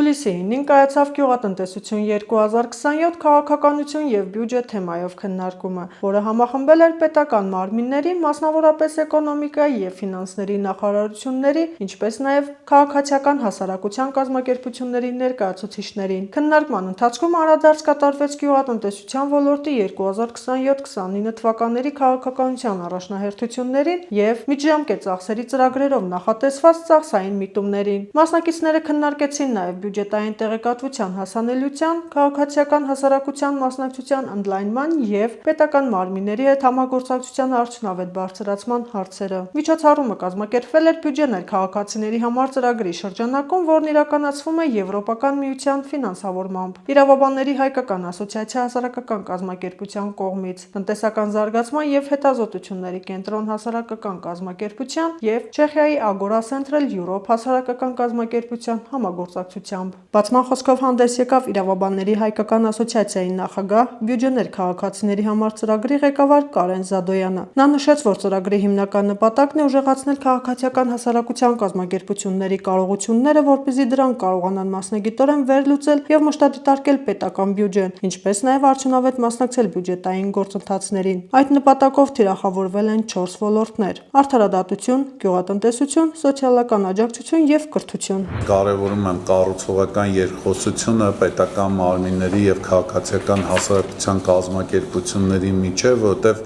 Հուլիսի 9-ին կայացավ Գյուղատնտեսություն 2027 քաղաքականություն և բյուջետ թեմայով քննարկումը, որը համախմբել էր պետական մարմինների, մասնավորապես էկոնոմիկայի և ֆինանսների նախարարությունների, ինչպես նաև քաղաքացիական հասարակության կազմակերպությունների ներկայացուցիչներին։ Քննարկման ընթացքում անդրադարձ կատարվեց գյուղատնտեսության ոլորտի 2027-29 թվականների քաղաքականության առաջնահերթություններին և միջժամկետ ծախսերի ծրագրերով նախատեսված ծախսային միտումներին։ Մասնակիցները քննարկեցին նաև բյուջետային տեղեկատվության հասանելիության, քաղաքացիական հասարակության մասնակցության ընդլայնման և պետական մարմինների հետ համագործակցության արդյունավետ բարձրացման հարցերը։ Միջոցառումը կազմակերպվել էր «Բյուջեներ քաղաքացիների համար» ծրագրի շրջանակում, որն իրականացվում է Եվրոպական միության ֆինանսավորմամբ, Իրավաբանների հայկական ասոցիացիա հասարակական կազմակերպության կողմից, Տնտեսական զարգացման և հետազոտությունների կենտրոն հասարակական կազմակերպության և Չեխիայի Agora Central Europe հասարակական կազմակերպության համագործակցությամբ։ Բացման խոսքով հանդես եկավ Իրավաբանների հայկական ասոցիացիայի նախագահ, «Բյուջեներ քաղաքացիների համար» ծրագրի ղեկավար Կարեն Զադոյանը։ Նա նշեց, որ ծրագրի հիմնական նպատակն է ուժեղացնել քաղաքացիական հասարակության կազմակերպությունների կարողությունները, որպեսզի դրանք կարողանան մասնագիտորեն վերլուծել և մշտադիտարկել պետական բյուջեն, ինչպես նաև արդյունավետ մասնակցել բյուջետային գործընթացներին։ Այդ նպատակով թիրախավորվել են 4 ոլորտներ՝ արդարադատություն, գյուղատնտեսություն, սոցիալական աջակցություն և կրթություն։ Կարևորում եմ կառուցողական երկխոսությունը պետական մարմինների և քաղաքացիական հասարակության կազմակերպությունների միջև, որտեղ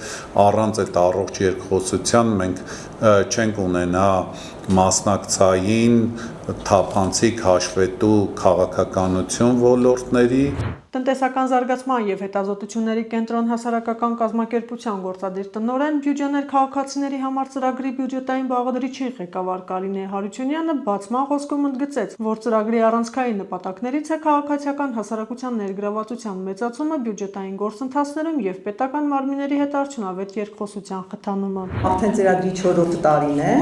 առանց այդ առողջ երկխոսության մենք չենք ունենա մասնակցային, թափանցիկ, հաշվետու քաղաքականություն ոլորտների։ Տնտեսական զարգացման և հետազոտությունների կենտրոն հասարակական կազմակերպության գործադիր տնօրեն, «Բյուջեներ քաղաքացիների համար» ծրագրի բյուջետային բաղադրիչի ղեկավար Կարինե Հարությունյանը բացման խոսքում ընդգծեց, որ ծրագրի առանցքային նպատակներից է քաղաքացիական հասարակության ներգրավվածության մեծացումը բյուջետային գործընթացներում և պետական մարմինների հետ արդյունավետ երկխոսության խթանումը։ Արդեն ծրագրի 4-րդ տարին է։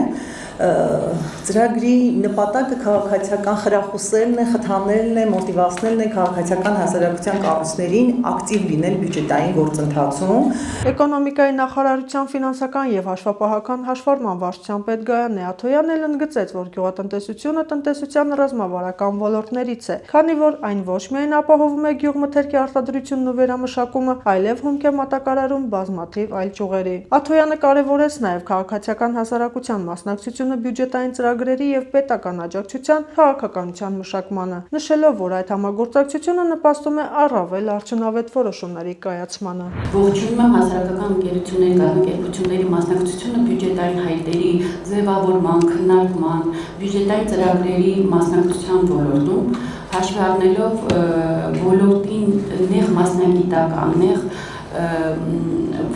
Ծրագրի նպատակը քաղաքացիական խրախուսելն է, խթանելն է, մոտիվացնելն է քաղաքացիական հասարակության կառույցներին ակտիվ լինել բյուջետային գործընթացում։ Էկոնոմիկայի նախարարության ֆինանսական և հաշվապահական հաշվառման վարչության պետ Գայանե Աթոյանն էլ ընդգծեց, որ գյուղատնտեսությունը տնտեսության ռազմավարական ոլորտներից է, քանի որ այն ոչ միայն ապահովում է գյուղմթերքի արտադրությունն ու վերամշակումը, այլև հումք է մատակարարում բազմաթիվ այլ ճյուղերի։ Աթոյանը կարևորեց նաև քաղաքացիական հասարակության մասնակցությունը բյուջետային ծրագրերի և պետական աջակցության քաղաքականության մշակմանը, նշելով, որ այդ համագործակցությունը նպաստում է առավել արդյունավետ որոշումների կայացմանը։ Ողջունում եմ հասարակական ընկերությունների, կազմակերպությունների մասնակցությունը բյուջետային հայտերի ձևավորման, քննարկման, բյուջետային ծրագրերի մասնակցության ոլորտում, հաշվի առնելով ոլորտին նեղ մասնագիտական, նեղ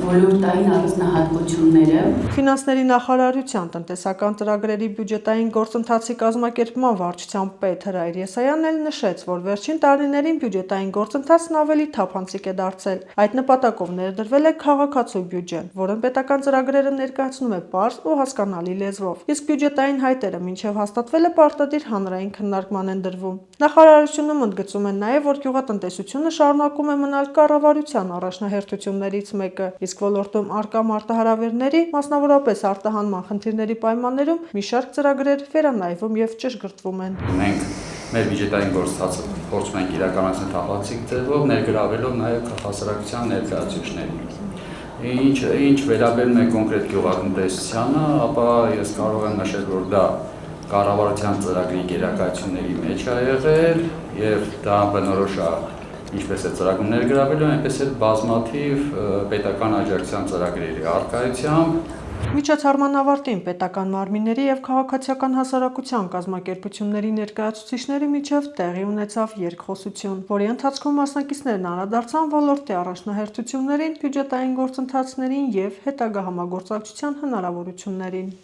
ոլորտային առանձնահատկությունները։ Ֆինանսների նախարարության տնտեսական ծրագրերի բյուջետային գործընթացի կազմակերպման վարչության պետ Հրայր Եսայանն էլ նշեց, որ վերջին տարիներին բյուջետային գործընթացն ավելի թափանցիկ է դարձել։ Այդ նպատակով ներդրվել է քաղաքացու բյուջեն, որն պետական ծրագրերը ներկայացնում է պարզ ու հասկանալի լեզվով, իսկ բյուջետային հայտերը մինչև հաստատվելը պարտադիր հանրային քննարկման են դրվում։ Նախարարությունում ընդգծում են նաև, որ գյուղատնտեսությունը շարունակում է մնալ կառավարության առաջնահերթություններից մեկը, իսկ ոլորտում առկա մարտահրավերների, մասնավորապես արտահանման խնդիրների պայմաններում մի շարք ծրագրեր վերանայվում և ճշգրտվում են։ Մենք մեր բյուջետային գործընթացը փորձում ենք իրականացնել թափանցիկ ձևով, ներգրավելով նաև հասարակության ներկայացուցիչներին։ Ինչ վերաբերում է կոնկրետ գյուղատնտեսությանը, ապա ես կարող եմ նշել, որ դա կառավարության ծրագրի գերակայությունների մեջ է եղել և դա բնորոշ է ինչպես է ծրագրում ներգրավելու, այնպես էլ բազմաթիվ պետական աջակցության ծրագրերի առկայությամբ։ Միջոցառման ավարտին պետական մարմինների և քաղաքացիական հասարակության կազմակերպությունների ներկայացուցիչների միջև տեղի ունեցավ երկխոսություն, որի ընթացքում մասնակիցներն անդրադարձան ոլորտի առաջնահերթություններին, բյուջետային գործընթացներին և հետագա համագործակցության հնարավորություններին։